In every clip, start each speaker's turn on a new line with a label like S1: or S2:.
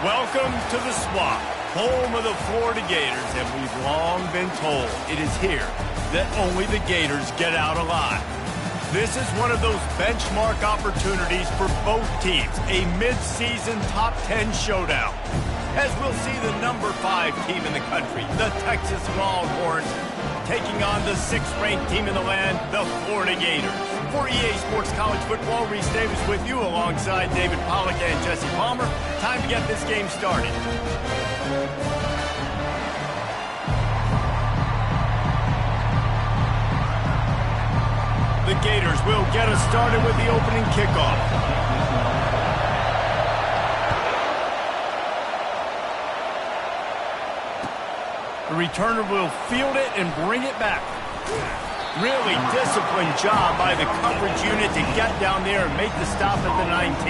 S1: Welcome to the Swamp, home of the Florida Gators, and we've long been told it is here that only the Gators get out alive. This is one of those benchmark opportunities for both teams, a mid-season top 10 showdown. As we'll see the number 5 team in the country, the Texas Longhorns, taking on the 6th-ranked team in the land, the Florida Gators. For EA Sports College Football, Reese Davis with you alongside David Pollack and Jesse Palmer. Time to get this game started. The Gators will get us started with the opening kickoff. The returner will field it and bring it back. Really disciplined job by the coverage unit to get down there and make the stop at the 19.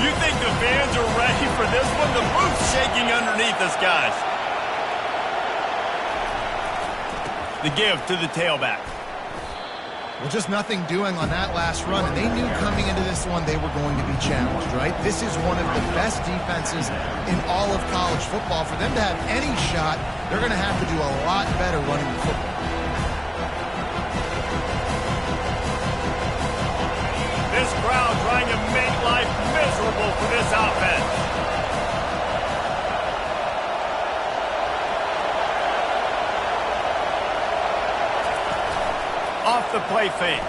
S1: You think the fans are ready for this one? The roof's shaking underneath us, guys. The give to the tailback.
S2: Well, just nothing doing on that last run, and they knew coming into this one they were going to be challenged, right? This is one of the best defenses in all of college football. For them to have any shot, they're going to have to do a lot better running the football.
S1: This crowd trying to make life miserable for this offense. Off the play fake.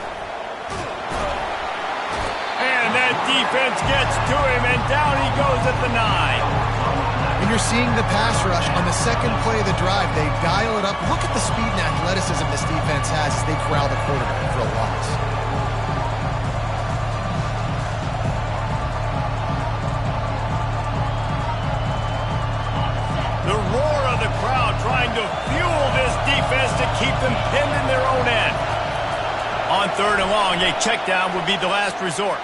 S1: And that defense gets to him, and down he goes at the 9.
S2: And you're seeing the pass rush on the second play of the drive. They dial it up. Look at the speed and athleticism this defense has as they corral the quarterback for a loss.
S1: The roar of the crowd trying to fuel this defense to keep them pinned in their own end. On 3rd and long, a check down would be the last resort.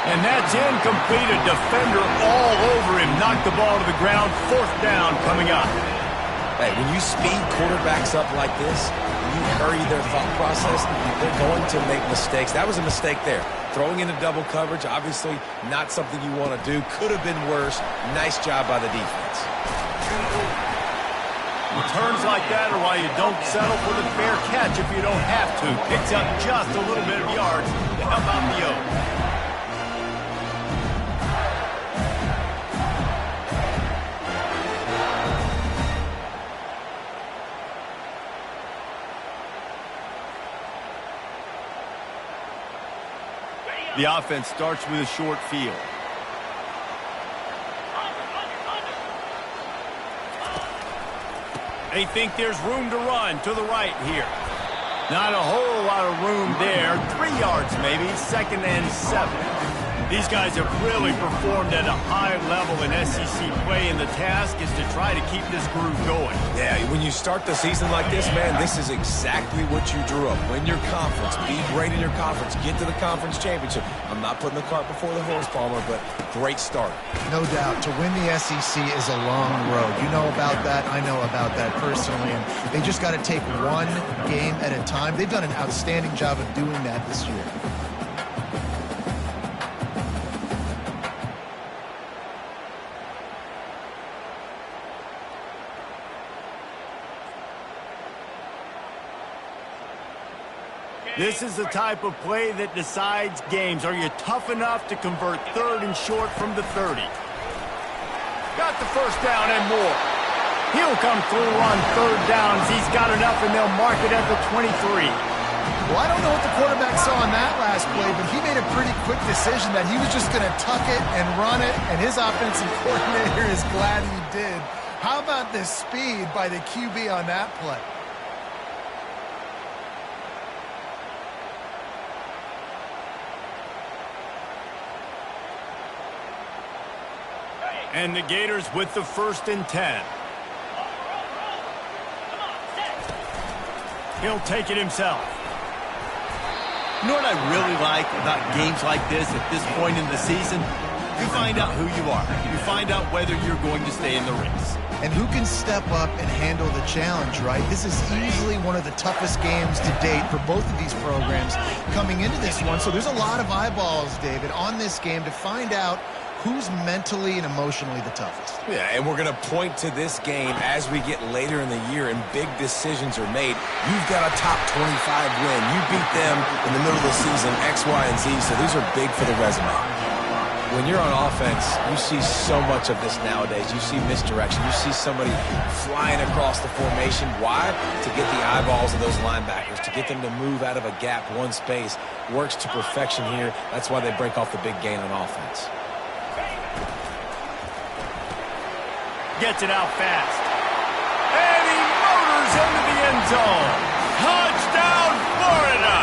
S1: And that's incomplete. A defender all over him. Knocked the ball to the ground. 4th down coming up.
S3: Hey, when you speed quarterbacks up like this, when you hurry their thought process, they're going to make mistakes. That was a mistake there. Throwing into double coverage, obviously not something you want to do. Could have been worse. Nice job by the defense.
S1: Returns like that are why you don't settle for the fair catch if you don't have to. Picks up just a little bit of yards to help out the Oaks. The offense starts with a short field. They think there's room to run to the right here. Not a whole lot of room there. 3 yards maybe, 2nd and 7. These guys have really performed at a high level in SEC play, and the task is to try to keep this groove going.
S3: Yeah, when you start the season like this, man, this is exactly what you drew up. Win your conference, be great in your conference, get to the conference championship. I'm not putting the cart before the horse, Palmer, but great start.
S2: No doubt. To win the SEC is a long road. You know about that. I know about that personally. And they just got to take one game at a time. They've done an outstanding job of doing that this year.
S1: This is the type of play that decides games. Are you tough enough to convert 3rd and short from the 30? Got the 1st down and more. He'll come through on 3rd downs. He's got enough, and they'll mark it at the 23.
S2: Well, I don't know what the quarterback saw on that last play, but he made a pretty quick decision that he was just going to tuck it and run it, and his offensive coordinator is glad he did. How about the speed by the QB on that play?
S1: And the Gators with the 1st and 10. He'll take it himself. You know what I really like about games like this at this point in the season? You find out who you are. You find out whether you're going to stay in the race.
S2: And who can step up and handle the challenge, right? This is easily one of the toughest games to date for both of these programs coming into this one. So there's a lot of eyeballs, David, on this game to find out who's mentally and emotionally the toughest.
S3: Yeah, and we're going to point to this game as we get later in the year and big decisions are made. You've got a top 25 win. You beat them in the middle of the season, X, Y, and Z, so these are big for the resume. When you're on offense, you see so much of this nowadays. You see misdirection. You see somebody flying across the formation. Why? To get the eyeballs of those linebackers, to get them to move out of a gap, one space. Works to perfection here. That's why they break off the big gain on offense.
S1: Gets it out fast. And he motors into the end zone. Touchdown, Florida!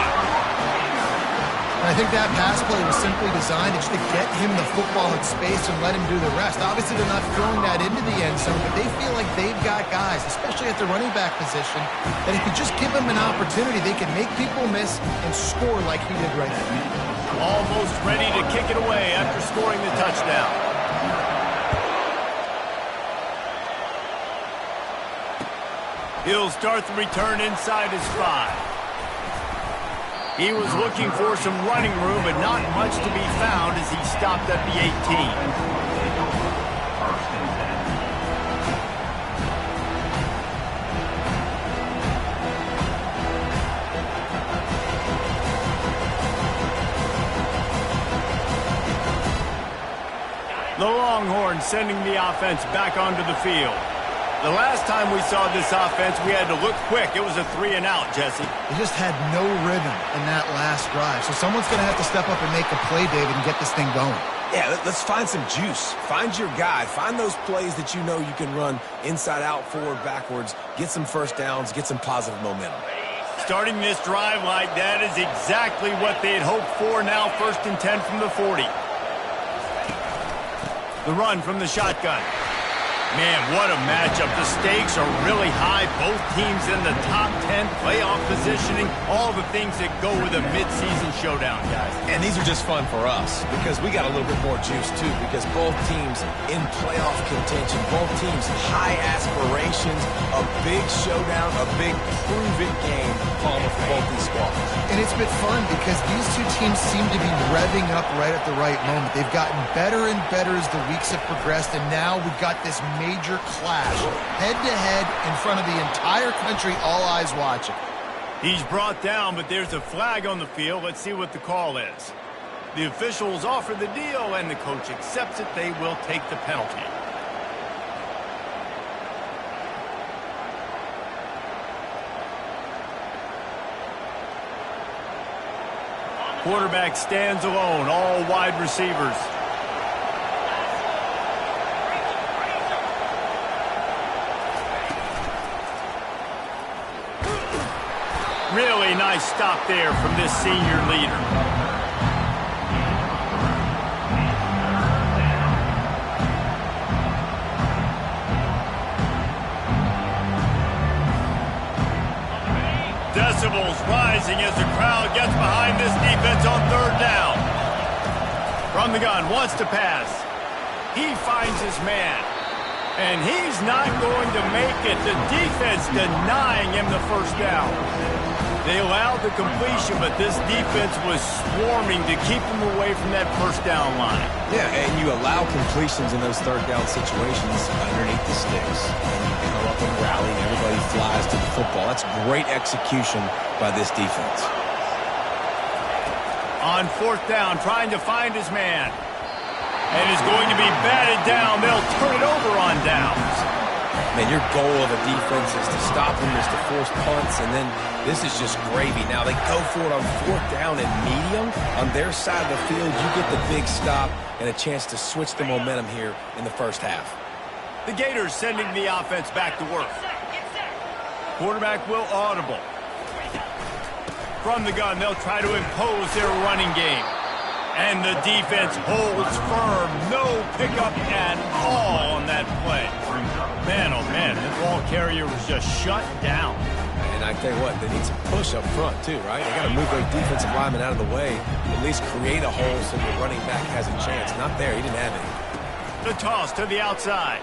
S2: I think that pass play was simply designed just to get him the football in space and let him do the rest. Obviously, they're not throwing that into the end zone, but they feel like they've got guys, especially at the running back position, that if you just give them an opportunity, they can make people miss and score like he did right now.
S1: Almost ready to kick it away after scoring the touchdown. He'll start the return inside his 5. He was looking for some running room, but not much to be found as he stopped at the 18. The Longhorns sending the offense back onto the field. The last time we saw this offense, we had to look quick. It was a 3-and-out, Jesse.
S2: They just had no rhythm in that last drive. So someone's going to have to step up and make a play, David, and get this thing going.
S3: Yeah, let's find some juice. Find your guy. Find those plays that you know you can run inside out, forward, backwards. Get some first downs. Get some positive momentum.
S1: Starting this drive like that is exactly what they had hoped for. Now 1st and 10 from the 40. The run from the shotgun. Man, what a matchup. The stakes are really high. Both teams in the top 10, playoff positioning, all the things that go with a midseason showdown, guys.
S3: And these are just fun for us because we got a little bit more juice, too, because both teams in playoff contention, both teams high aspirations, a big showdown, a big prove-it game, Palmer, for both these squads.
S2: And it's been fun because these two teams seem to be revving up right at the right moment. They've gotten better and better as the weeks have progressed, and now we've got this major clash, head-to-head in front of the entire country, all eyes watching.
S1: He's brought down, but there's a flag on the field. Let's see what the call is. The officials offer the deal, and the coach accepts it. They will take the penalty. Quarterback stands alone, all wide receivers. Really nice stop there from this senior leader. Decibels rising as the crowd gets behind this defense on 3rd down. From the gun, wants to pass. He finds his man. And he's not going to make it. The defense denying him the 1st down. They allowed the completion, but this defense was swarming to keep him away from that 1st down line.
S3: Yeah, and you allow completions in those 3rd down situations underneath the sticks. And you come up and rally, and everybody flies to the football. That's great execution by this defense.
S1: On 4th down, trying to find his man. And is going to be batted down. They'll turn it over on downs.
S3: Man, your goal of a defense is to stop them, is to force punts, and then this is just gravy. Now they go for it on 4th down and medium. On their side of the field, you get the big stop and a chance to switch the momentum here in the 1st half.
S1: The Gators sending the offense back to work. Quarterback will audible. From the gun, they'll try to impose their running game. And the defense holds firm. No pickup at all on that play. Man, oh man, the ball carrier was just shut down.
S3: And I tell you what, they need some push up front too, right? They got to move those defensive linemen out of the way, at least create a hole so the running back has a chance. Not there. He didn't have any.
S1: The toss to the outside.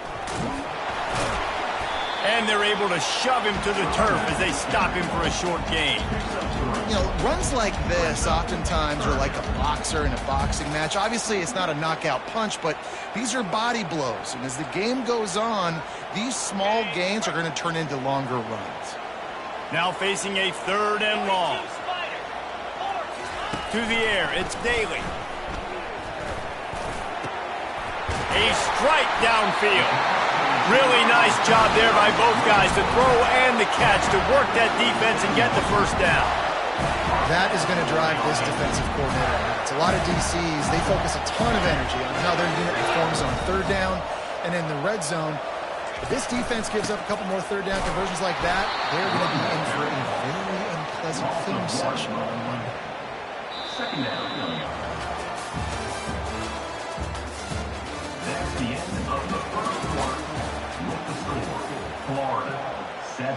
S1: And they're able to shove him to the turf as they stop him for a short gain.
S2: You know, runs like this oftentimes are like a boxer in a boxing match. Obviously, it's not a knockout punch, but these are body blows. And as the game goes on, these small gains are going to turn into longer runs.
S1: Now facing a 3rd and long. To the air, it's Daly. A strike downfield. Really nice job there by both guys to throw and the catch to work that defense and get the first down.
S2: That is going to drive this defensive coordinator. It's a lot of DCs. They focus a ton of energy on how their unit performs on 3rd down and in the red zone. If this defense gives up a couple more 3rd down conversions like that, they're going to be in for a very unpleasant film session on Monday.
S4: 2nd down. That's the end of the first quarter. With the score, Florida 7,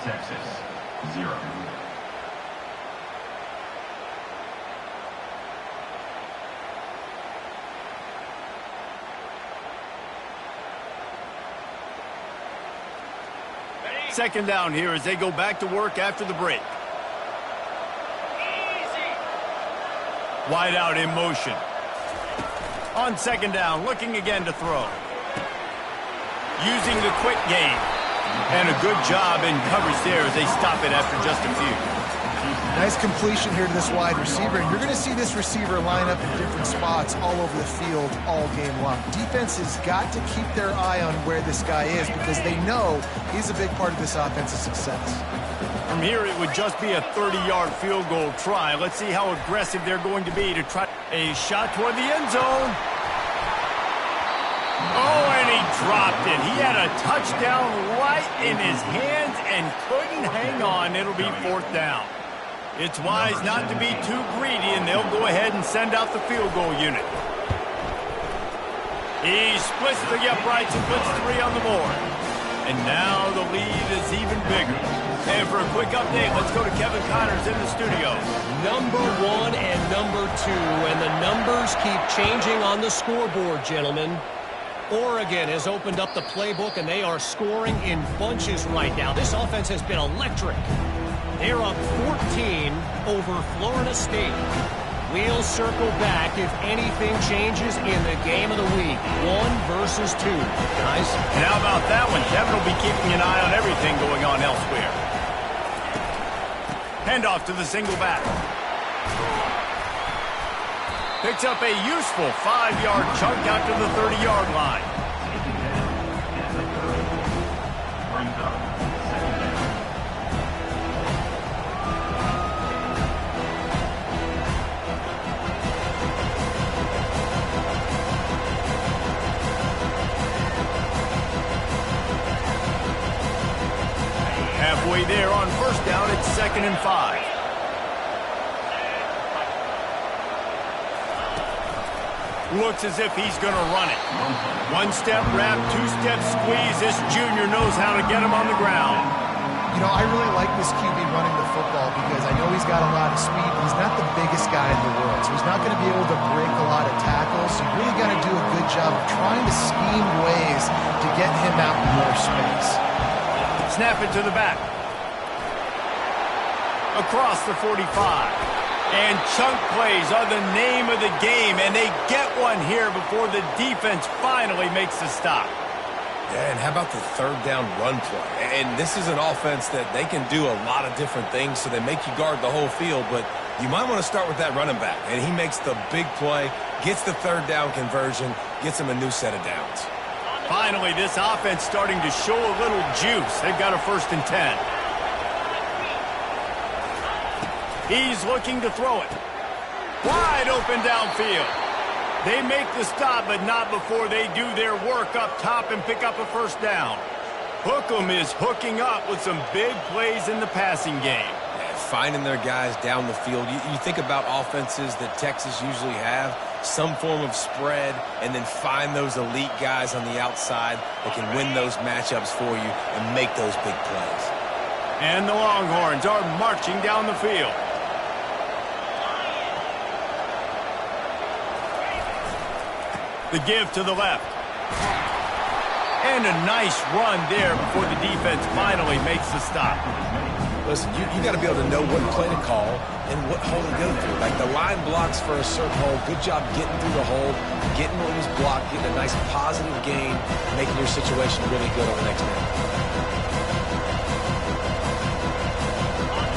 S4: Texas 0.
S1: Second down here as they go back to work after the break. Wide out in motion. On 2nd down, looking again to throw. Using the quick game. And a good job in coverage there as they stop it after just a few.
S2: Nice completion here to this wide receiver, and you're going to see this receiver line up in different spots all over the field all game long. Defense has got to keep their eye on where this guy is because they know he's a big part of this offense's success.
S1: From here, it would just be a 30-yard field goal try. Let's see how aggressive they're going to be to try a shot toward the end zone. Oh, and he dropped it. He had a touchdown right in his hands and couldn't hang on. It'll be 4th down. It's wise not to be too greedy, and they'll go ahead and send out the field goal unit. He splits the uprights and puts 3 on the board. And now the lead is even bigger. And for a quick update, let's go to Kevin Connors in the studio.
S5: Number 1 and number 2, and the numbers keep changing on the scoreboard, gentlemen. Oregon has opened up the playbook, and they are scoring in bunches right now. This offense has been electric. They're up 14 over Florida State. We'll circle back if anything changes in the game of the week. 1 versus 2. Guys?
S1: And how about that one? Kevin will be keeping an eye on everything going on elsewhere. Handoff to the single back. Picks up a useful 5-yard chunk out to the 30-yard line. Halfway there on 1st down, it's 2nd and 5. Looks as if he's going to run it. 1-step wrap, 2-step squeeze. This junior knows how to get him on the ground.
S2: You know, I really like this QB running the football because I know he's got a lot of speed, but he's not the biggest guy in the world, so he's not going to be able to break a lot of tackles. So you really got to do a good job of trying to scheme ways to get him out in more space.
S1: Snap it to the back. Across the 45. And chunk plays are the name of the game, and they get one here before the defense finally makes the stop.
S3: Yeah, and how about the 3rd down run play? And this is an offense that they can do a lot of different things, so they make you guard the whole field, but you might want to start with that running back. And he makes the big play, gets the 3rd down conversion, gets him a new set of downs.
S1: Finally, this offense starting to show a little juice. They've got a 1st and 10. He's looking to throw it. Wide open downfield. They make the stop, but not before they do their work up top and pick up a 1st down. Hookem is hooking up with some big plays in the passing game.
S3: Yeah, finding their guys down the field. You think about offenses that Texas usually have, some form of spread, and then find those elite guys on the outside that can win those matchups for you and make those big plays.
S1: And the Longhorns are marching down the field. The give to the left. And a nice run there before the defense finally makes the stop.
S3: Listen, you got to be able to know what play to call and what hole to go through. Like the line blocks for a certain hole. Good job getting through the hole, getting what was blocked, getting a nice positive gain, making your situation really good on the next down.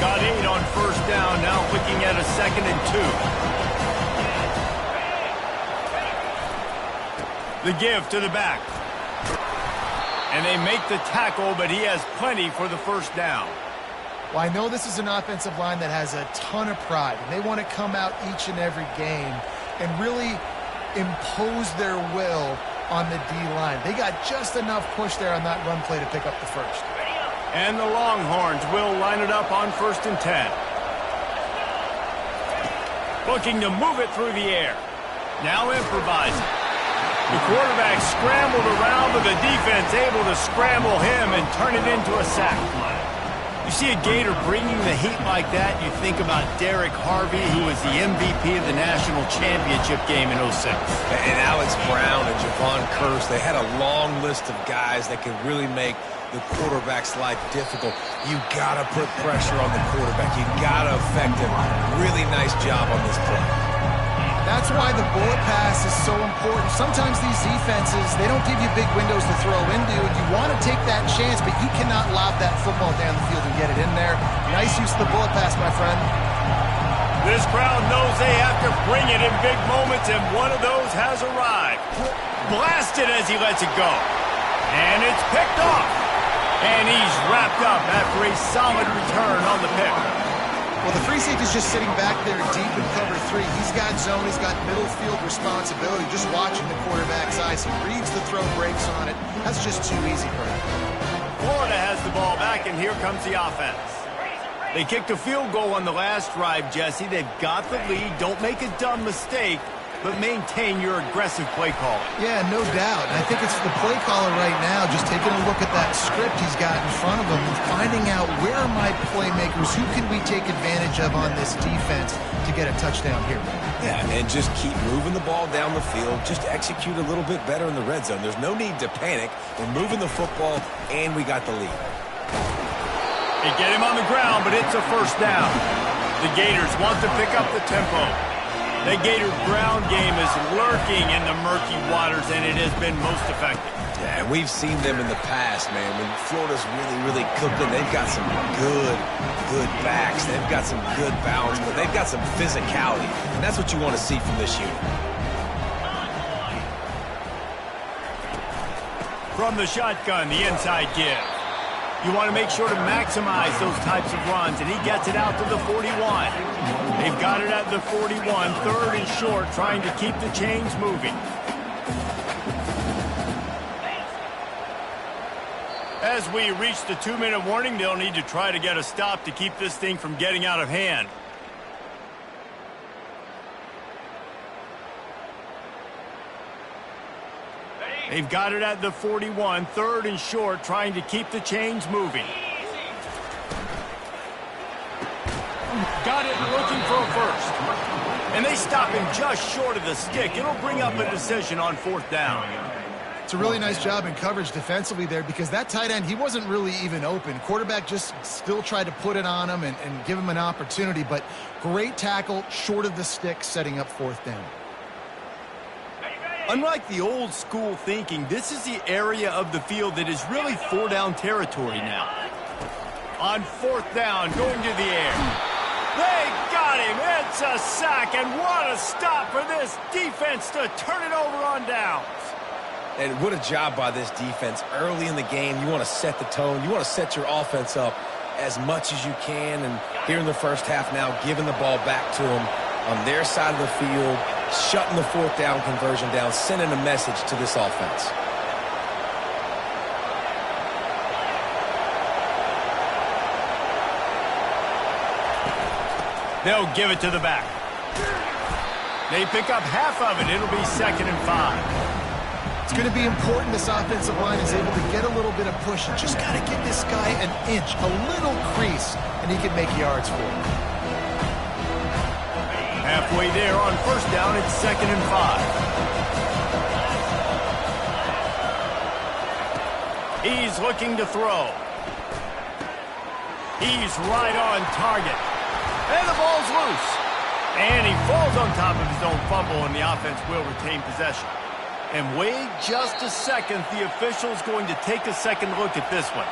S1: Got 8 on first down, now looking at a 2nd and 2. The give to the back. And they make the tackle, but he has plenty for the first down.
S2: Well, I know this is an offensive line that has a ton of pride, and they want to come out each and every game and really impose their will on the D-line. They got just enough push there on that run play to pick up the first.
S1: And the Longhorns will line it up on 1st and 10. Looking to move it through the air. Now improvising. The quarterback scrambled around, but the defense able to scramble him and turn it into a sack. You see a Gator bringing the heat like that, you think about Derek Harvey, who was the MVP of the national championship game in 06.
S3: And Alex Brown and Javon Curse, they had a long list of guys that could really make the quarterback's life difficult. You got to put pressure on the quarterback. You got to affect him. Really nice job on this play.
S2: That's why the bullet pass is so important. Sometimes these defenses, they don't give you big windows to throw into, and you want to take that chance, but you cannot lob that football down the field and get it in there. Nice use of the bullet pass, my friend.
S1: This crowd knows they have to bring it in big moments, and one of those has arrived. Blasted as he lets it go. And it's picked off. And he's wrapped up after a solid return on the pick.
S2: Well, the free safety's just sitting back there deep in cover 3. He's got zone. He's got middle field responsibility. Just watching the quarterback's eyes. He reads the throw, breaks on it. That's just too easy for him.
S1: Florida has the ball back, and here comes the offense. They kicked a field goal on the last drive, Jesse. They've got the lead. Don't make a dumb mistake, but maintain your aggressive play calling.
S2: Yeah, no doubt. And I think it's the play caller right now just taking a look at that script he's got in front of him and finding out where are my playmakers, who can we take advantage of on this defense to get a touchdown here.
S3: Yeah, and just keep moving the ball down the field. Just execute a little bit better in the red zone. There's no need to panic. We're moving the football, and we got the lead.
S1: They get him on the ground, but it's a first down. The Gators want to pick up the tempo. The Gator ground game is lurking in the murky waters, and it has been most effective.
S3: Yeah, and we've seen them in the past, man. When Florida's really cooking, they've got some good backs. They've got some good balance, but they've got some physicality, and that's what you want to see from this unit.
S1: From the shotgun, the inside give. You want to make sure to maximize those types of runs, and he gets it out to the 41. They've got it at the 41, 3rd and short, trying to keep the chains moving. As we reach the 2-minute warning, they'll need to try to get a stop to keep this thing from getting out of hand. They've got it at the 41, 3rd and short, trying to keep the chains moving. Got it looking for a first. And they stop him just short of the stick. It'll bring up a decision on 4th down.
S2: It's a really nice job in coverage defensively there because that tight end, he wasn't really even open. Quarterback just still tried to put it on him and give him an opportunity, but great tackle short of the stick, setting up 4th down.
S1: Unlike the old school thinking, this is the area of the field that is really 4-down territory now. On 4th down, going to the air. They got him. It's a sack, and what a stop for this defense to turn it over on downs.
S3: And what a job by this defense. Early in the game, you want to set the tone. You want to set your offense up as much as you can. And here in the first half now, giving the ball back to them on their side of the field, shutting the 4th down conversion down, sending a message to this offense.
S1: They'll give it to the back. They pick up half of it. It'll be 2nd and 5.
S2: It's going to be important this offensive line is able to get a little bit of push. And just got to give this guy an inch, a little crease, and he can make yards for him.
S1: Halfway there on first down, it's 2nd and 5. He's looking to throw. He's right on target. And the ball's loose. And he falls on top of his own fumble, and the offense will retain possession. And wait just a second, the official's going to take a second look at this one.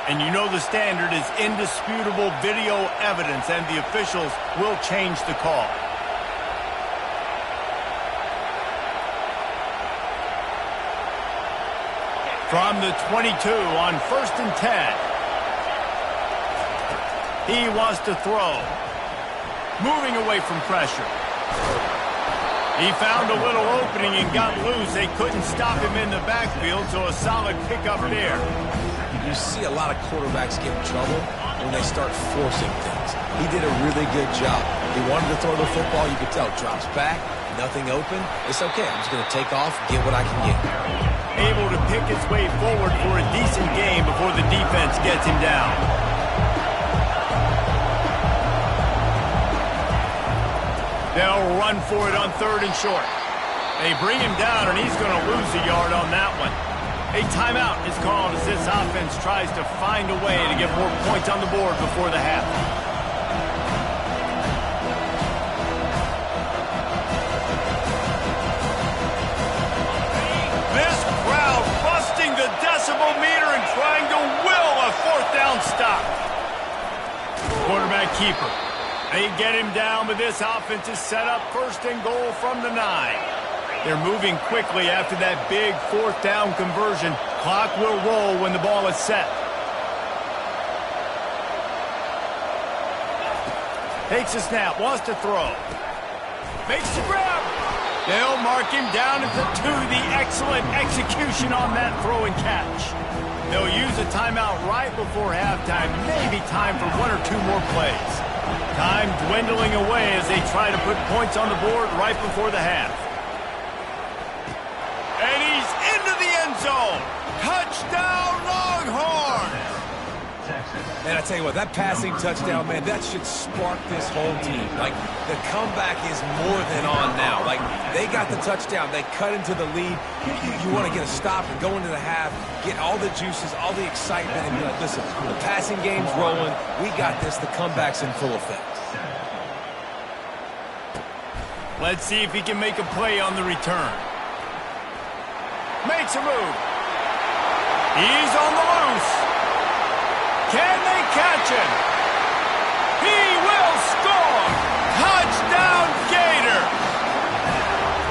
S1: And you know the standard is indisputable video evidence, and the officials will change the call. From the 22 on 1st and 10. He wants to throw. Moving away from pressure. He found a little opening and got loose. They couldn't stop him in the backfield, so a solid pickup there.
S3: You see a lot of quarterbacks get in trouble when they start forcing things. He did a really good job. He wanted to throw the football. You could tell. Drops back, nothing open. It's okay. I'm just going to take off, get what I can get.
S1: Able to pick his way forward for a decent game before the defense gets him down. They'll run for it on 3rd and short. They bring him down, and he's going to lose a yard on that one. A timeout is called as this offense tries to find a way to get more points on the board before the half. This crowd busting the decibel meter and trying to will a 4th down stop. Quarterback keeper. They get him down, but this offense is set up 1st and goal from the 9. They're moving quickly after that big 4th down conversion. Clock will roll when the ball is set. Takes a snap, wants to throw. Makes the grab. They'll mark him down at the 2. The excellent execution on that throw and catch. They'll use a timeout right before halftime. Maybe time for 1 or 2 more plays. Time dwindling away as they try to put points on the board right before the half. And he's into the end zone. Touchdown, Longhorns!
S3: Man, I tell you what, that passing touchdown, man, that should spark this whole team. Like, the comeback is more than on now. Like, they got the touchdown. They cut into the lead. You want to get a stop and go into the half, get all the juices, all the excitement, and be like, listen, the passing game's rolling. We got this. The comeback's in full effect.
S1: Let's see if he can make a play on the return. Makes a move. He's on the loose. Can they catch him? He will score! Touchdown, Gator!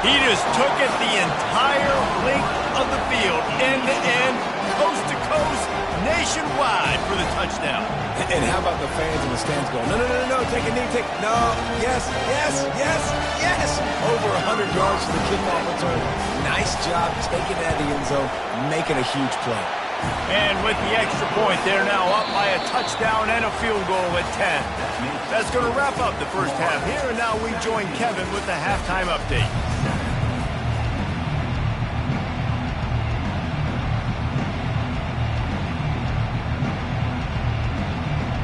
S1: He just took it the entire length of the field, end to end, coast to coast, nationwide for the touchdown.
S3: And how about the fans in the stands going, no, take a knee, no, yes. Over 100 yards to the kickoff return. Nice job taking that in the end zone, making a huge play.
S1: And with the extra point, they're now up by a touchdown and a field goal at 10. That's going to wrap up the first half here, and now we join Kevin with the halftime update.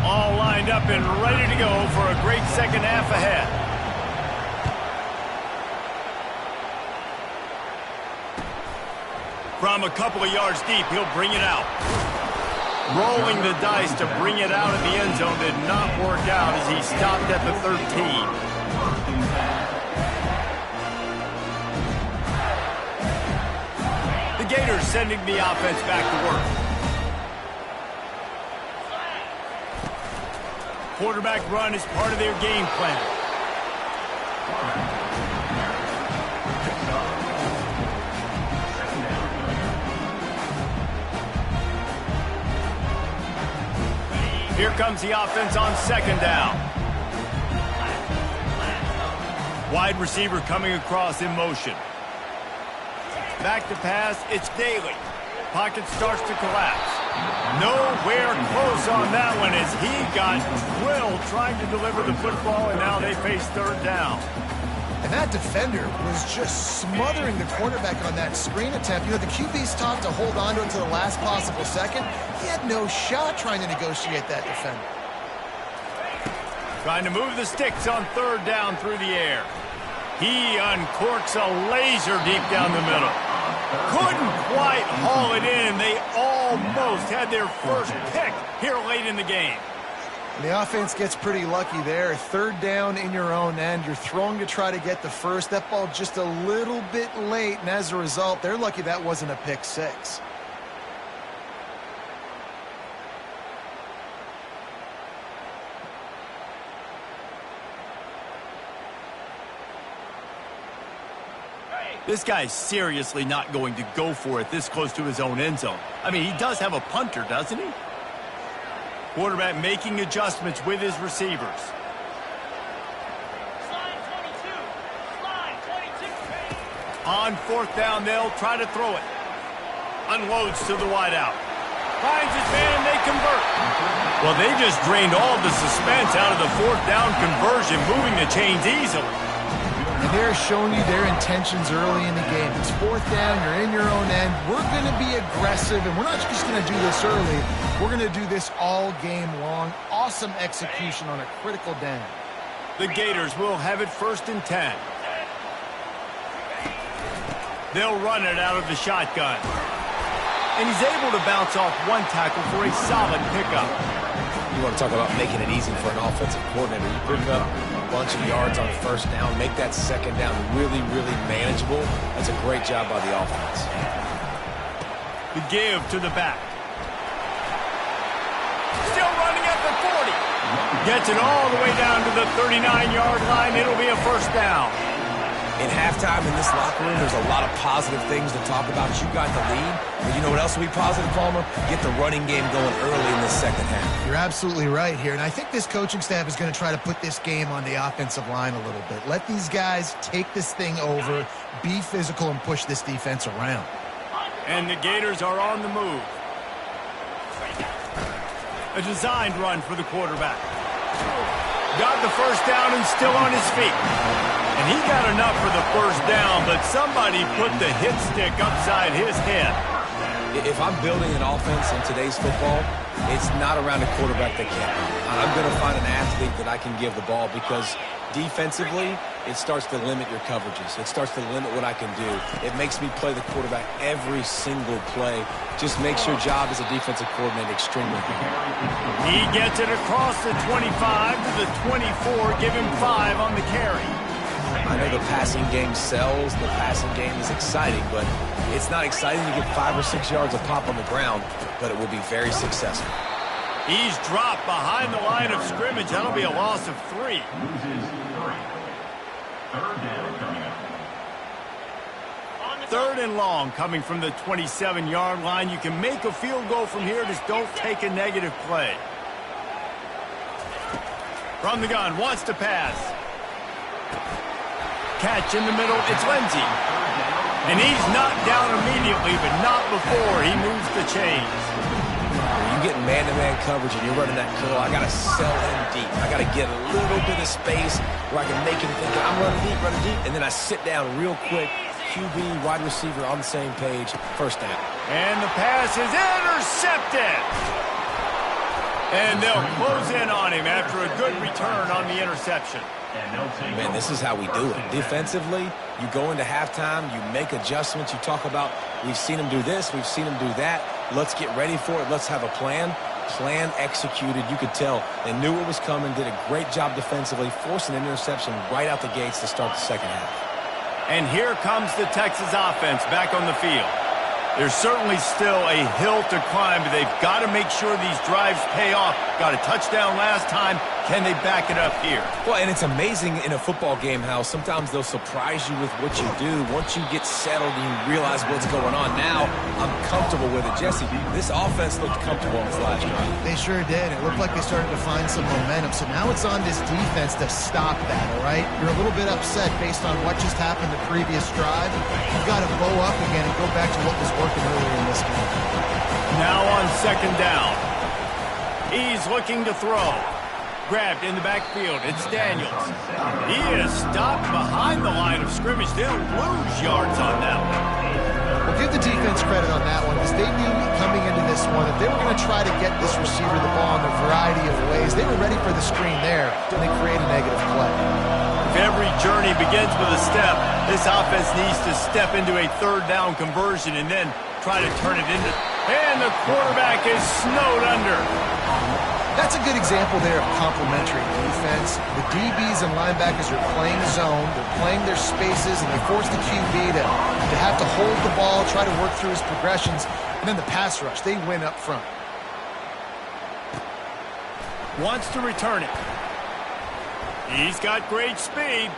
S1: All lined up and ready to go for a great second half ahead. From a couple of yards deep, he'll bring it out. Rolling the dice to bring it out of the end zone did not work out as he stopped at the 13. The Gators sending the offense back to work. Quarterback run is part of their game plan. Here comes the offense on 2nd down. Wide receiver coming across in motion. Back to pass, it's Daly. Pocket starts to collapse. Nowhere close on that one as he got drilled trying to deliver the football, and now they face 3rd down.
S2: And that defender was just smothering the cornerback on that screen attempt. You know, the QB's taught to hold on to it to the last possible second. He had no shot trying to negotiate that defender.
S1: Trying to move the sticks on third down through the air. He uncorks a laser deep down the middle. Couldn't quite haul it in. They almost had their first pick here late in the game.
S2: The offense gets pretty lucky there. Third down in your own end. You're throwing to try to get the first. That ball just a little bit late, and as a result, they're lucky that wasn't a pick six.
S1: This guy's seriously not going to go for it this close to his own end zone. I mean, he does have a punter, doesn't he? Quarterback making adjustments with his receivers.
S6: Slide 22. Slide 22.
S1: On fourth down, they'll try to throw it. Unloads to the wideout. Finds his man, and they convert. Well, they just drained all of the suspense out of the fourth down conversion, moving the chains easily.
S2: And they're showing you their intentions early in the game. It's fourth down, you're in your own end. We're going to be aggressive, and we're not just going to do this early. We're going to do this all game long. Awesome execution on a critical down.
S1: The Gators will have it 1st and 10. They'll run it out of the shotgun. And he's able to bounce off one tackle for a solid pickup.
S3: You want to talk about making it easy for an offensive coordinator. You pick up a bunch of yards on first down, make that second down really, really manageable. That's a great job by the offense.
S1: The give to the back. Still running at the 40. Gets it all the way down to the 39-yard line. It'll be a first down.
S3: In halftime in this locker room, there's a lot of positive things to talk about. You got the lead, but you know what else will be positive, Palmer? Get the running game going early in the second half.
S2: You're absolutely right here, and I think this coaching staff is going to try to put this game on the offensive line a little bit. Let these guys take this thing over, be physical, and push this defense around.
S1: And the Gators are on the move. A designed run for the quarterback. Got the first down and still on his feet. And he got enough for the first down, but somebody put the hit stick upside his head.
S3: If I'm building an offense in today's football, it's not around a quarterback that can. I'm going to find an athlete that I can give the ball because defensively, it starts to limit your coverages. It starts to limit what I can do. It makes me play the quarterback every single play. Just makes your job as a defensive coordinator extremely hard.
S1: He gets it across the 25 to the 24, give him 5 on the carry.
S3: I know the passing game sells, the passing game is exciting, but it's not exciting to get 5 or 6 yards of pop on the ground, but it will be very successful.
S1: He's dropped behind the line of scrimmage. That'll be a loss of 3.
S4: Loses 3. Third down coming up.
S1: Third and long coming from the 27-yard line. You can make a field goal from here. Just don't take a negative play. From the gun, wants to pass. Catch in the middle, it's Lindsey. And he's knocked down immediately, but not before he moves the chains.
S3: When you get man-to-man coverage and you're running that curl, I got to sell him deep. I got to get a little bit of space where I can make him think I'm running deep, and then I sit down real quick. QB, wide receiver on the same page, first down.
S1: And the pass is intercepted. And they'll close in on him after a good return on the interception.
S3: Man, this is how we do it. Defensively, you go into halftime, you make adjustments, you talk about, we've seen him do this, we've seen him do that. Let's get ready for it. Let's have a plan. Plan executed. You could tell they knew what was coming, did a great job defensively, forcing an interception right out the gates to start the second half.
S1: And here comes the Texas offense back on the field. There's certainly still a hill to climb, but they've got to make sure these drives pay off. Got a touchdown last time. Can they back it up here?
S3: Well, and it's amazing in a football game how sometimes they'll surprise you with what you do. Once you get settled and you realize what's going on, now I'm comfortable with it. Jesse, this offense looked comfortable on this last drive.
S2: They sure did. It looked like they started to find some momentum. So now it's on this defense to stop that, all right? You're a little bit upset based on what just happened the previous drive. You've got to bow up again and go back to what was working earlier in this game.
S1: Now on second down. He's looking to throw. grabbed in the backfield. It's Daniels. He is stopped behind the line of scrimmage. They'll lose yards on that one.
S2: Well, give the defense credit on that one because they knew coming into this one that they were going to try to get this receiver the ball in a variety of ways. They were ready for the screen there, and they create a negative play.
S1: If every journey begins with a step, this offense needs to step into a third down conversion and then try to turn it into... And the quarterback is snowed under.
S2: That's a good example there of complementary defense. The DBs and linebackers are playing zone, they're playing their spaces, and they force the QB to have to hold the ball, try to work through his progressions, and then the pass rush, they win up front.
S1: Wants to return it. He's got great speed.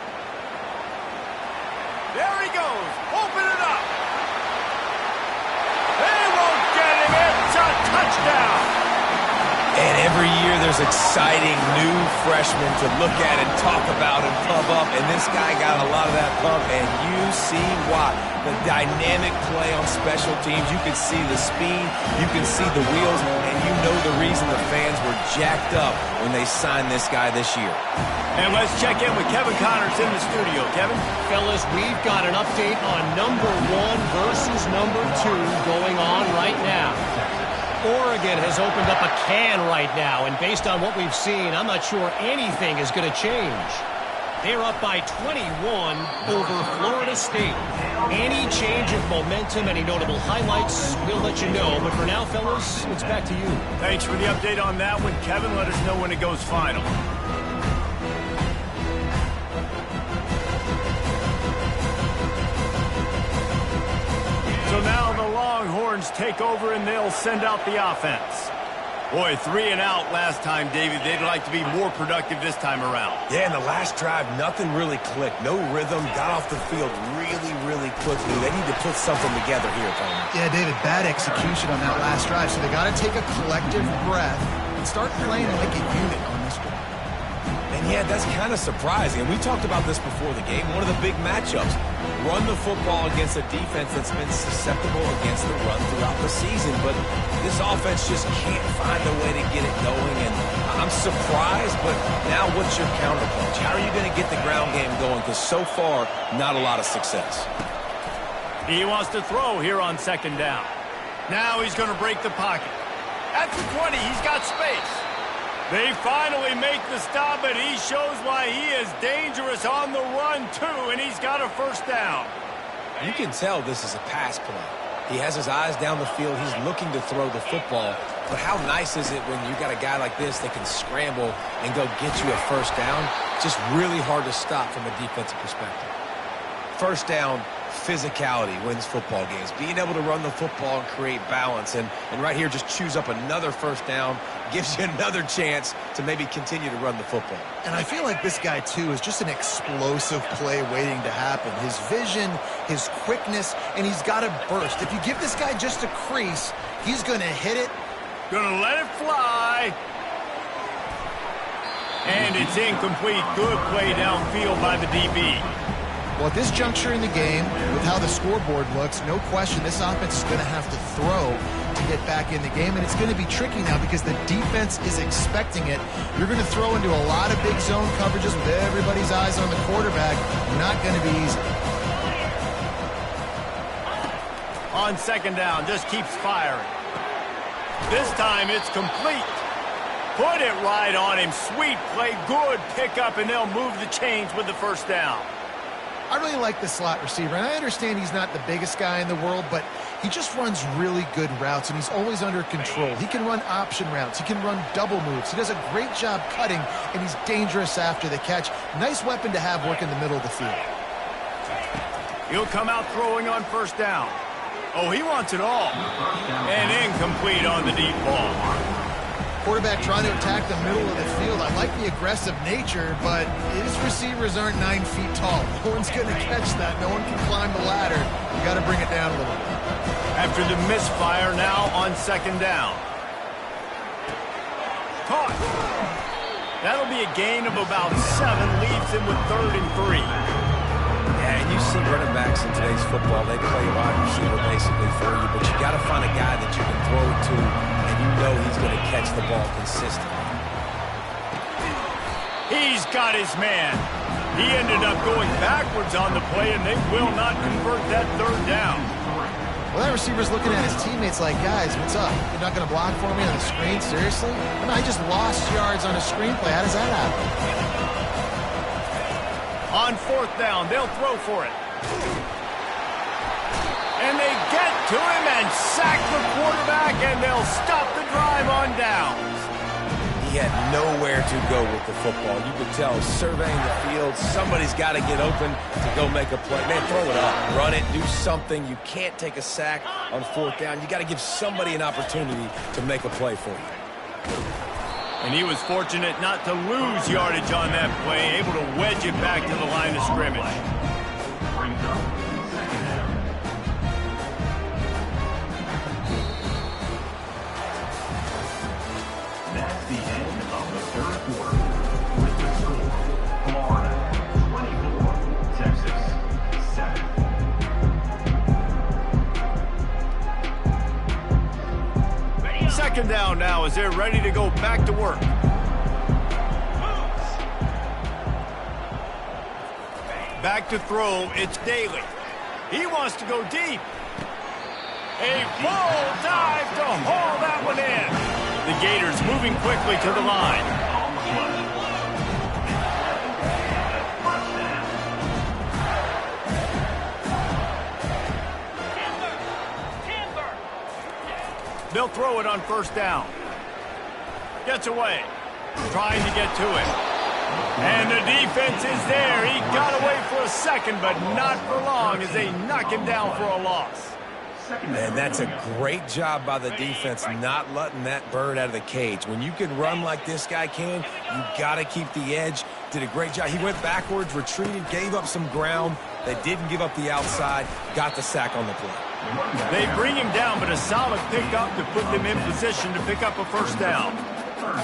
S1: There he goes. Open it up. They won't get him. It's a touchdown.
S3: And every year there's exciting new freshmen to look at and talk about and pump up. And this guy got a lot of that pump, and you see why. The dynamic play on special teams. You can see the speed. You can see the wheels. And you know the reason the fans were jacked up when they signed this guy this year.
S1: And let's check in with Kevin Connors in the studio. Kevin?
S5: Fellas, we've got an update on number 1 versus number 2 going on right now. Oregon has opened up a can right now, and based on what we've seen, I'm not sure anything is going to change. They're up by 21 over Florida State. Any change of momentum, any notable highlights, we'll let you know. But for now, fellas, it's back to you.
S1: Thanks for the update on that one, Kevin. Let us know when it goes final. So now the Longhorns take over and they'll send out the offense. Boy, 3 and out last time, David. They'd like to be more productive this time around.
S3: Yeah, in the last drive, nothing really clicked. No rhythm. Got off the field really quickly. They need to put something together here, Tony.
S2: Yeah, David, bad execution on that last drive. So they got to take a collective breath and start playing like a unit on this one.
S3: And yeah, that's kind of surprising. And we talked about this before the game. One of the big matchups. Run the football against a defense that's been susceptible against the run throughout the season. But this offense just can't find a way to get it going. And I'm surprised, but now what's your counterpunch? How are you going to get the ground game going? Because so far, not a lot of success.
S1: He wants to throw here on second down. Now he's going to break the pocket. At the 20, he's got space. They finally make the stop, and he shows why he is dangerous on the run, too, and he's got a first down.
S3: You can tell this is a pass play. He has his eyes down the field. He's looking to throw the football. But how nice is it when you got a guy like this that can scramble and go get you a first down? Just really hard to stop from a defensive perspective. First down, physicality wins football games. Being able to run the football and create balance. And right here, just choose up another first down. Gives you another chance to maybe continue to run the football.
S2: And I feel like this guy, too, is just an explosive play waiting to happen. His vision, his quickness, and he's got a burst. If you give this guy just a crease, he's going to hit it.
S1: Going to let it fly. And it's incomplete. Good play downfield by the DB.
S2: Well, at this juncture in the game, with how the scoreboard looks, no question this offense is going to have to throw to get back in the game, and it's going to be tricky now because the defense is expecting it. You're going to throw into a lot of big zone coverages with everybody's eyes on the quarterback. Not going to be easy.
S1: On second down, just keeps firing. This time it's complete. Put it right on him. Sweet play, good pickup, and they'll move the chains with the first down.
S2: I really like the slot receiver, and I understand he's not the biggest guy in the world, but he just runs really good routes, and he's always under control. He can run option routes. He can run double moves. He does a great job cutting, and he's dangerous after the catch. Nice weapon to have work in the middle of the field.
S1: He'll come out throwing on first down. Oh, he wants it all. And incomplete on the deep ball.
S2: Quarterback trying to attack the middle of the field. I like the aggressive nature, but his receivers aren't 9 feet tall. No one's going to catch that. No one can climb the ladder. You got to bring it down a little bit.
S1: After the misfire, now on second down. Caught. That'll be a gain of about 7. Leaves him with 3rd and 3.
S3: Yeah, and you see running backs in today's football, they play wide receiver basically for you, but you got to find a guy that you can throw it to, and you know he's going to catch the ball consistently.
S1: He's got his man. He ended up going backwards on the play, and they will not convert that third down.
S2: Well, that receiver's looking at his teammates like, guys, what's up? You're not going to block for me on the screen? Seriously? I mean, I just lost yards on a screenplay. How does that happen?
S1: On fourth down, they'll throw for it. And they get to him and sack the quarterback, and they'll stop the drive on downs.
S3: He had nowhere to go with the football. You could tell, surveying the field, somebody's got to get open to go make a play. Man, throw it up, run it, do something. You can't take a sack on fourth down. You got to give somebody an opportunity to make a play for you.
S1: And he was fortunate not to lose yardage on that play, able to wedge it back to the line of scrimmage.
S4: Brings up second down. That's the end of the third quarter. With the score, Florida 24, Texas 7.
S1: Second down now as they're ready to go back to work. Back to throw, it's Daly. He wants to go deep. A full dive to haul that one in. The Gators moving quickly to the line. They'll throw it on first down. Gets away. Trying to get to him. And the defense is there. He got away for a second, but not for long as they knock him down for a loss.
S3: And that's a great job by the defense not letting that bird out of the cage. When you can run like this guy can, you got to keep the edge. Did a great job. He went backwards, retreated, gave up some ground. They didn't give up the outside, got the sack on the play.
S1: They bring him down, but a solid pickup to put them in position to pick up a first down.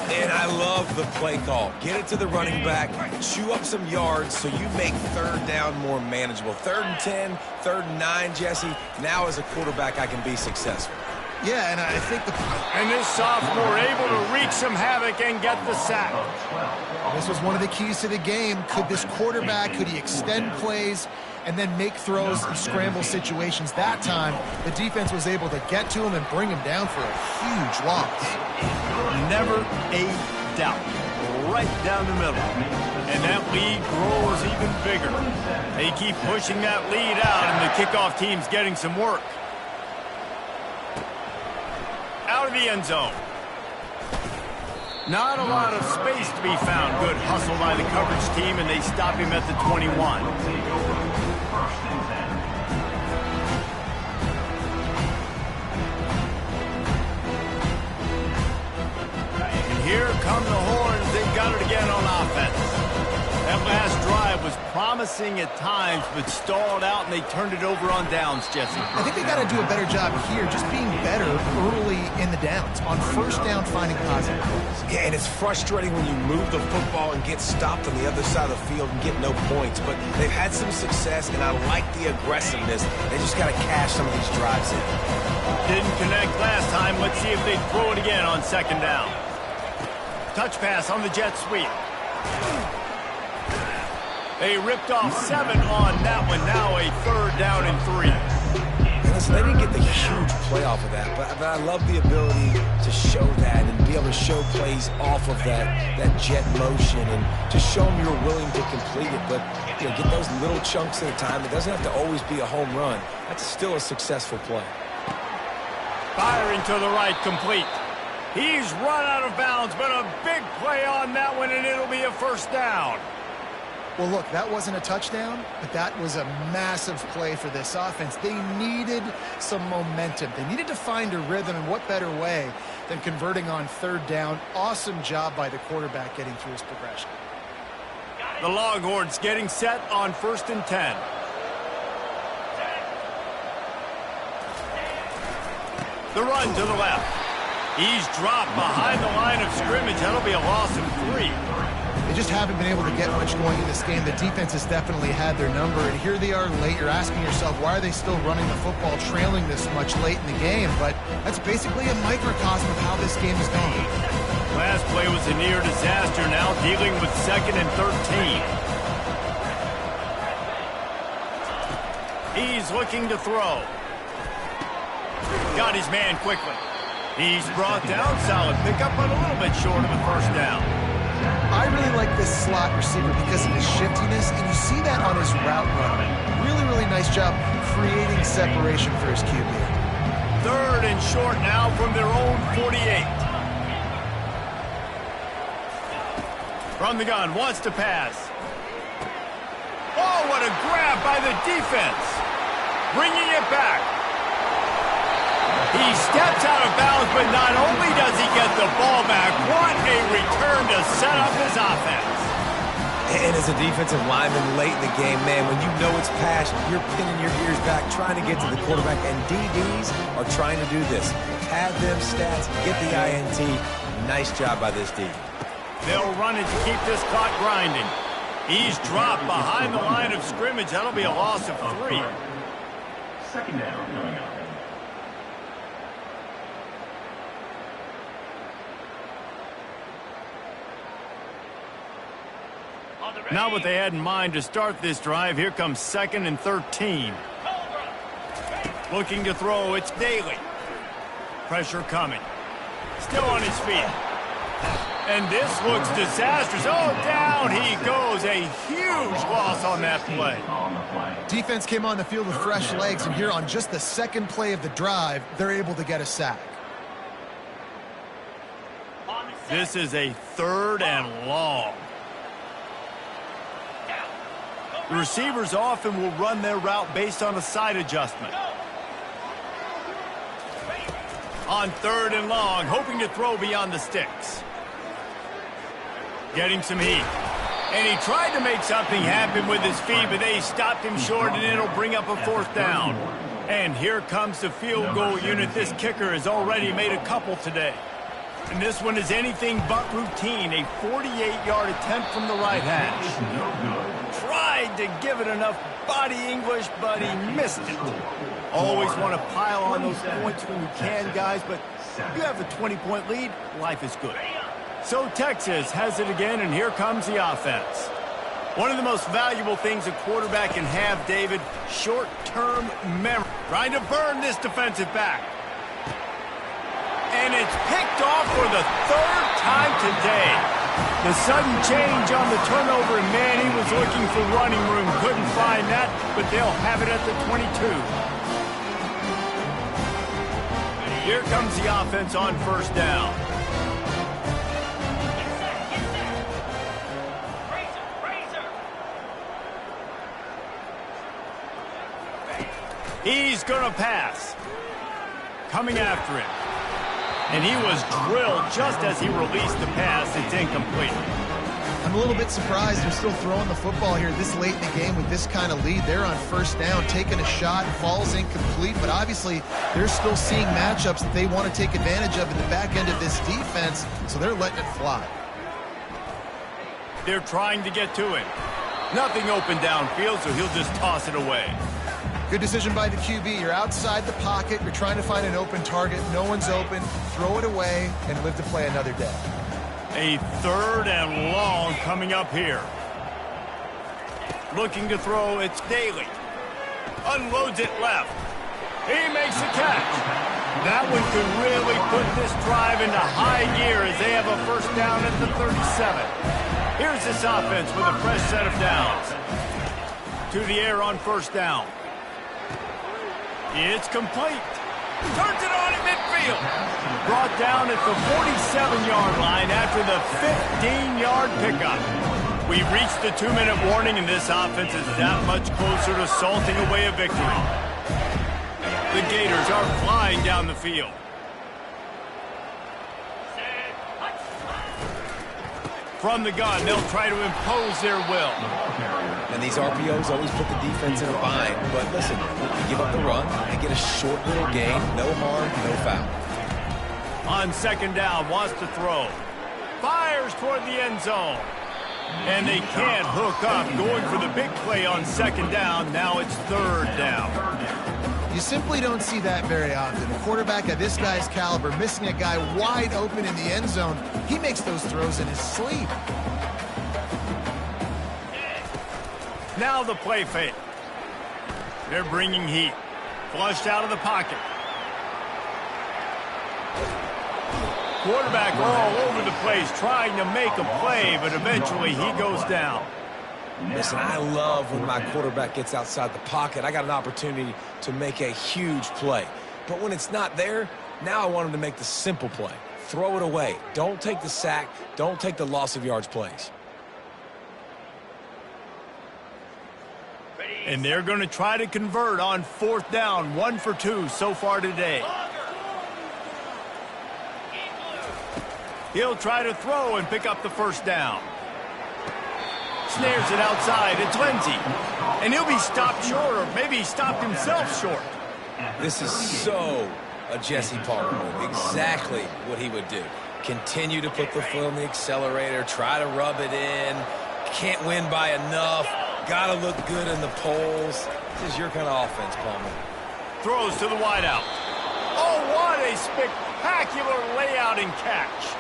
S3: And I love the play call. Get it to the running back, chew up some yards so you make third down more manageable. 3rd and 10, 3rd and 9, Jesse. Now as a quarterback, I can be successful.
S2: Yeah, and I think
S1: And this sophomore able to wreak some havoc and get the sack.
S2: this was one of the keys to the game. Could this quarterback, could he extend plays and then make throws in scramble situations? That time, the defense was able to get to him and bring him down for a huge loss.
S1: Never a doubt. Right down the middle. And that lead grows even bigger. They keep pushing that lead out, and the kickoff team's getting some work. Out of the end zone. Not a lot of space to be found. Good hustle by the coverage team, and they stop him at the 21. And here come the Horns. They got it again on offense. That last drive was promising at times, but stalled out, and they turned it over on downs, Jesse.
S2: I think they got to do a better job here, just being better early in the downs. On first down, finding positive plays.
S3: Yeah, and it's frustrating when you move the football and get stopped on the other side of the field and get no points. But they've had some success, and I like the aggressiveness. They just got to cash some of these drives in.
S1: Didn't connect last time. Let's see if they throw it again on second down. Touch pass on the jet sweep. They ripped off 7 on that one. Now a 3rd down and 3.
S3: And listen, they didn't get the huge play off of that, but I love the ability to show that and be able to show plays off of that jet motion and just show them you're willing to complete it. But you know, get those little chunks at a time. It doesn't have to always be a home run. That's still a successful play.
S1: Firing to the right, complete. He's run out of bounds, but a big play on that one, and it'll be a first down.
S2: Well, look, that wasn't a touchdown, but that was a massive play for this offense. They needed some momentum. They needed to find a rhythm, and what better way than converting on 3rd down. Awesome job by the quarterback getting through his progression.
S1: The Longhorns getting set on 1st and 10. The run to the left. He's dropped behind the line of scrimmage. That'll be a loss of 3.
S2: They just haven't been able to get much going in this game. The defense has definitely had their number, and here they are late. You're asking yourself, why are they still running the football, trailing this much late in the game? But that's basically a microcosm of how this game is going.
S1: Last play was a near disaster, now dealing with 2nd and 13. He's looking to throw. Got his man quickly. He's brought down. Solid pickup, but a little bit short of the first down.
S2: I really like this slot receiver because of his shiftiness, and you see that on his route running. Really, really nice job creating separation for his QB.
S1: 3rd and short now from their own 48. From the gun, wants to pass. Oh, what a grab by the defense. Bringing it back. He steps out of bounds, but not only does he get the ball back, what a return to set up his offense.
S3: And as a defensive lineman late in the game, man, when you know it's pass, you're pinning your ears back, trying to get to the quarterback, and DBs are trying to do this. Pad them stats, get the INT. Nice job by this D.
S1: They'll run it to keep this clock grinding. He's dropped behind the line of scrimmage. That'll be a loss of 3.
S4: 2nd down coming up.
S1: Not what they had in mind to start this drive. Here comes 2nd and 13. Looking to throw, it's Daly. Pressure coming. Still on his feet. And this looks disastrous. Oh, down he goes. A huge loss on that play.
S2: Defense came on the field with fresh legs, and here on just the 2nd play of the drive, they're able to get a sack.
S1: This is a 3rd and long. The receivers often will run their route based on a side adjustment. On 3rd and long, hoping to throw beyond the sticks. Getting some heat. And he tried to make something happen with his feet, but they stopped him short, and it'll bring up a 4th down. And here comes the field goal unit. This kicker has already made a couple today. And this one is anything but routine. A 48-yard attempt from the right hash. Tried to give it enough body English, but he missed it. Always want to pile on those points when you can, guys, but you have a 20-point lead, life is good. So Texas has it again, and here comes the offense. One of the most valuable things a quarterback can have, David, short-term memory. Trying to burn this defensive back. And it's picked off for the 3rd time today. The sudden change on the turnover, and man, he was looking for running room. Couldn't find that, but they'll have it at the 22. Here comes the offense on 1st down. He's going to pass. Coming after him. And he was drilled just as he released the pass. It's incomplete.
S2: I'm a little bit surprised they're still throwing the football here this late in the game with this kind of lead. They're on 1st down, taking a shot, falls incomplete, but obviously they're still seeing matchups that they want to take advantage of in the back end of this defense, so they're letting it fly.
S1: They're trying to get to him. Nothing open downfield, so he'll just toss it away.
S2: Good decision by the QB. You're outside the pocket. You're trying to find an open target. No one's open. Throw it away and live to play another day.
S1: A 3rd and long coming up here. Looking to throw, it's Daly. Unloads it left. He makes the catch. That one could really put this drive into high gear as they have a 1st down at the 37. Here's this offense with a fresh set of downs. To the air on 1st down. It's complete. Turns it on at midfield. Brought down at the 47-yard line after the 15-yard pickup. We've reached the 2-minute warning, and this offense is that much closer to salting away a victory. The Gators are flying down the field. From the gun, they'll try to impose their will.
S3: And these RPOs always put the defense in a bind. But listen, you give up the run and get a short little gain. No harm, no foul.
S1: On 2nd down, wants to throw. Fires toward the end zone. And they can't hook up. Going for the big play on 2nd down. Now it's 3rd down.
S2: You simply don't see that very often. A quarterback of this guy's caliber missing a guy wide open in the end zone. He makes those throws in his sleep.
S1: Now the play fake. They're bringing heat. Flushed out of the pocket. Quarterback all over the place trying to make a play, but eventually he goes down.
S3: Listen, I love when my quarterback gets outside the pocket. I got an opportunity to make a huge play. But when it's not there, now I want him to make the simple play. Throw it away. Don't take the sack. Don't take the loss of yards plays.
S1: And they're going to try to convert on 4th down. 1 for 2 so far today. He'll try to throw and pick up the first down. Snares it outside. It's Lindsey. And he'll be stopped short, or maybe he stopped himself short.
S3: This is so a Jesse Palmer move. Exactly what he would do. Continue to put the foot on the accelerator. Try to rub it in. Can't win by enough. Got to look good in the polls. This is your kind of offense, Palmer.
S1: Throws to the wideout. Oh, what a spectacular layout and catch.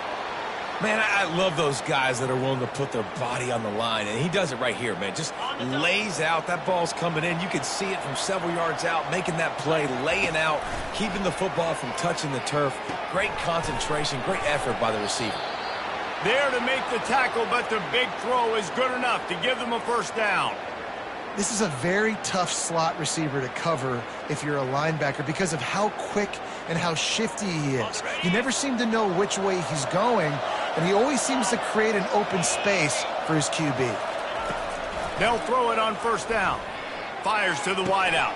S3: Man, I love those guys that are willing to put their body on the line, and he does it right here, man. Just lays out. That ball's coming in. You can see it from several yards out, making that play, laying out, keeping the football from touching the turf. Great concentration, great effort by the receiver.
S1: There to make the tackle, but the big throw is good enough to give them a first down.
S2: This is a very tough slot receiver to cover if you're a linebacker because of how quick and how shifty he is. You never seem to know which way he's going, and he always seems to create an open space for his QB.
S1: They'll throw it on 1st down. Fires to the wideout.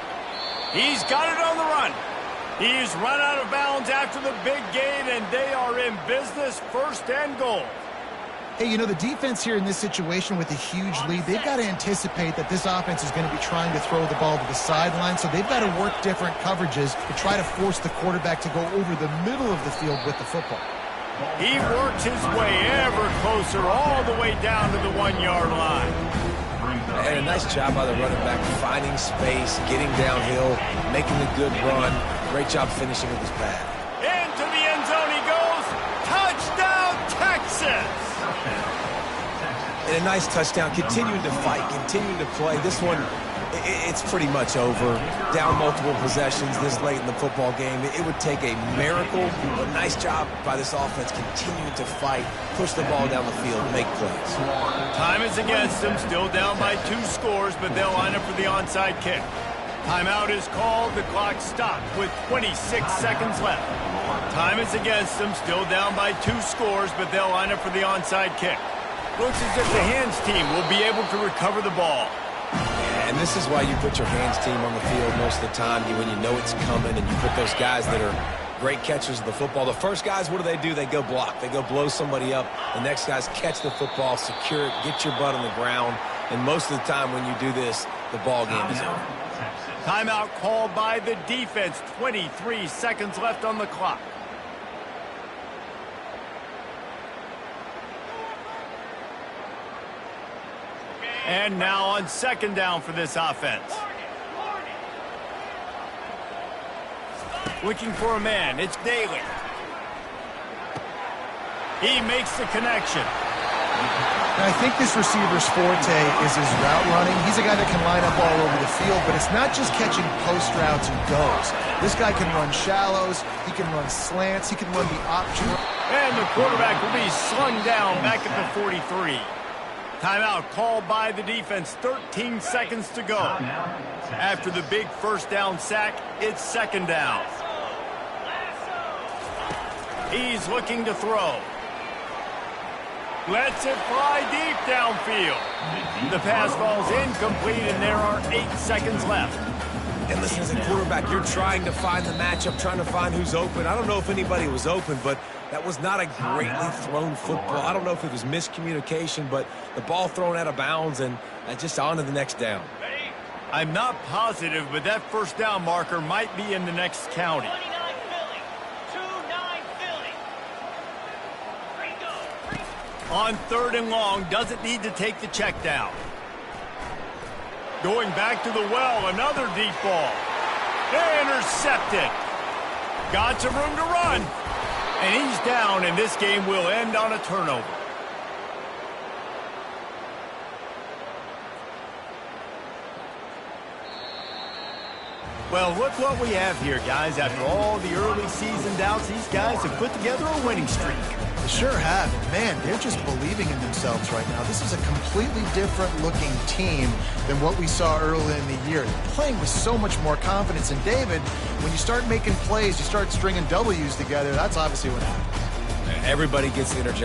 S1: He's got it on the run. He's run out of bounds after the big gain, and they are in business, 1st and goal.
S2: Hey, you know, the defense here in this situation with a huge lead, they've got to anticipate that this offense is going to be trying to throw the ball to the sideline, so they've got to work different coverages to try to force the quarterback to go over the middle of the field with the football.
S1: He works his way ever closer all the way down to the 1-yard line.
S3: And a nice job by the running back, finding space, getting downhill, making a good run. Great job finishing with his pad.
S1: Into the end zone he goes. Touchdown, Texas!
S3: And a nice touchdown, continuing to fight, continuing to play. This one, it's pretty much over. Down multiple possessions this late in the football game. It would take a miracle, but nice job by this offense continuing to fight, push the ball down the field, make plays.
S1: Time is against them, still down by 2 scores, but they'll line up for the onside kick. Timeout is called. The clock stopped with 26 seconds left. Time is against them, still down by 2 scores, but they'll line up for the onside kick. Looks as if the hands team will be able to recover the ball.
S3: And this is why you put your hands team on the field most of the time, when you know it's coming, and you put those guys that are great catchers of the football. The first guys, what do? They go block. They go blow somebody up. The next guys catch the football, secure it, get your butt on the ground. And most of the time when you do this, the ball game is over.
S1: Timeout called by the defense. 23 seconds left on the clock. And now on 2nd down for this offense. Looking for a man. It's Daly. He makes the connection.
S2: Now, I think this receiver's forte is his route running. He's a guy that can line up all over the field, but it's not just catching post routes and goes. This guy can run shallows. He can run slants. He can run the option.
S1: And the quarterback will be slung down back at the 43. Timeout called by the defense. 13 seconds to go. After the big 1st down sack, it's 2nd down. He's looking to throw. Lets it fly deep downfield. The pass falls incomplete, and there are 8 seconds left.
S3: And listen, as a quarterback, you're trying to find the matchup, trying to find who's open. I don't know if anybody was open, but that was not a greatly thrown football. I don't know if it was miscommunication, but the ball thrown out of bounds and just on to the next down.
S1: I'm not positive, but that 1st down marker might be in the next county.
S6: 29 Philly. 2-9 Philly.
S1: On 3rd and long, doesn't need to take the check down. Going back to the well, another deep ball. Intercepted. Got some room to run. And he's down, and this game will end on a turnover. Well, look what we have here, guys. After all the early season doubts, these guys have put together a winning streak.
S2: They sure have. Man, they're just believing in themselves right now. This is a completely different looking team than what we saw early in the year. They're playing with so much more confidence. And David, when you start making plays, you start stringing W's together, that's obviously what happens.
S3: Everybody gets energized.